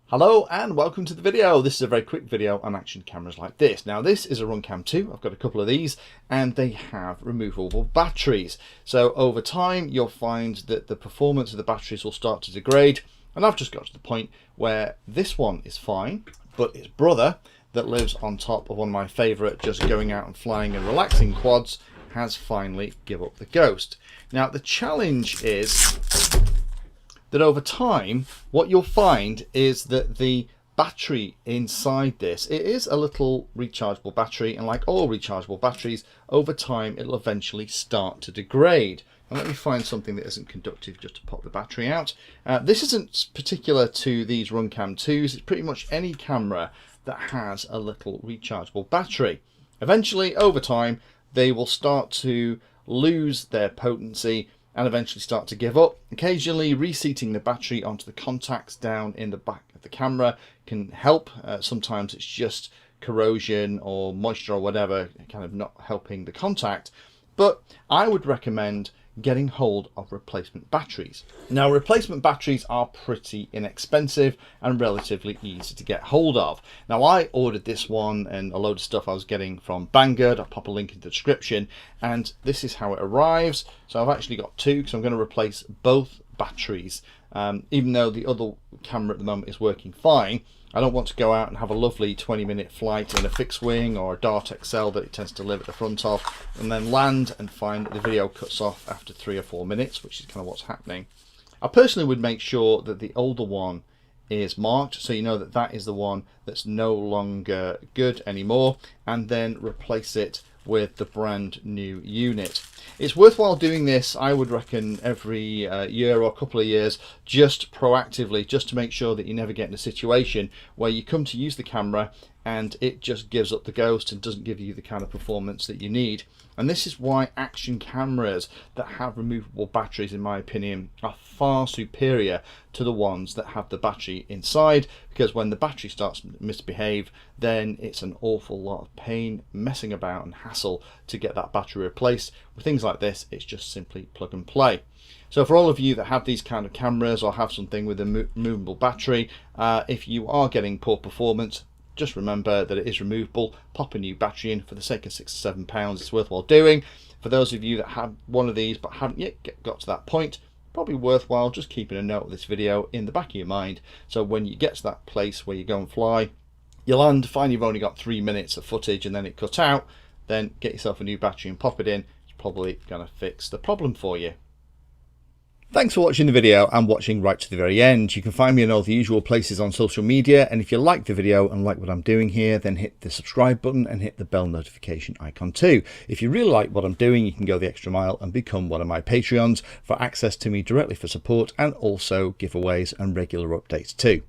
Hello and welcome to the video. This is a very quick video on action cameras like this. Now this is a Runcam 2. I've got a couple of these and they have removable batteries. So over time you'll find that the performance of the batteries will start to degrade, and I've just got to the point where this one is fine, but its brother that lives on top of one of my favourite just going out and flying and relaxing quads has finally give up the ghost. Now the challenge is that over time what you'll find is that the battery inside this, it is a little rechargeable battery, and like all rechargeable batteries, over time it'll eventually start to degrade. And let me find something that isn't conductive just to pop the battery out. This isn't particular to these Runcam 2s, it's pretty much any camera that has a little rechargeable battery. Eventually over time they will start to lose their potency and eventually start to give up. Occasionally reseating the battery onto the contacts down in the back of the camera can help. Sometimes it's just corrosion or moisture or whatever kind of not helping the contact, but I would recommend getting hold of replacement batteries. Now replacement batteries are pretty inexpensive and relatively easy to get hold of. Now I ordered this one and a load of stuff I was getting from Banggood. I'll pop a link in the description, and this is how it arrives. So I've actually got two because I'm going to replace both batteries. Even though the other camera at the moment is working fine, I don't want to go out and have a lovely 20-minute flight in a fixed wing or a Dart XL that it tends to live at the front of, and then land and find that the video cuts off after 3 or 4 minutes, which is kind of what's happening. I personally would make sure that the older one is marked, so you know that that is the one that's no longer good anymore, and then replace it with the brand new unit. It's worthwhile doing this, I would reckon, every year or a couple of years, just proactively, just to make sure that you never get in a situation where you come to use the camera and it just gives up the ghost and doesn't give you the kind of performance that you need. And this is why action cameras that have removable batteries, in my opinion, are far superior to the ones that have the battery inside, because when the battery starts to misbehave, then it's an awful lot of pain, messing about and hassle to get that battery replaced. With things like this, it's just simply plug and play. So for all of you that have these kind of cameras or have something with a removable battery, if you are getting poor performance, just remember that it is removable. Pop a new battery in. For the sake of £6 or £7, it's worthwhile doing. For those of you that have one of these but haven't yet got to that point, probably worthwhile just keeping a note of this video in the back of your mind, so when you get to that place where you go and fly, you land, find you've only got 3 minutes of footage and then it cut out, then get yourself a new battery and pop it in. It's probably going to fix the problem for you. Thanks for watching the video and watching right to the very end. You can find me in all the usual places on social media, and if you like the video and like what I'm doing here, then hit the subscribe button and hit the bell notification icon too. If you really like what I'm doing, you can go the extra mile and become one of my Patreons for access to me directly for support, and also giveaways and regular updates too.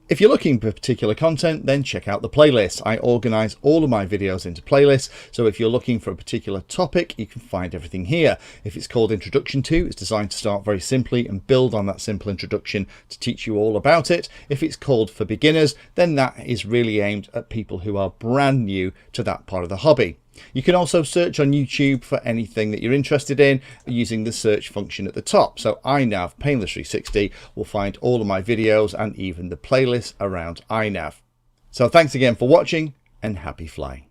If you're looking for particular content, then check out the playlist. I organise all of my videos into playlists, so if you're looking for a particular topic, you can find everything here. If it's called Introduction To, it's designed to start very simply and build on that simple introduction to teach you all about it. If it's called For Beginners, then that is really aimed at people who are brand new to that part of the hobby. You can also search on YouTube for anything that you're interested in using the search function at the top. So iNav Painless 360 will find all of my videos and even the playlist around iNav. So thanks again for watching and happy flying.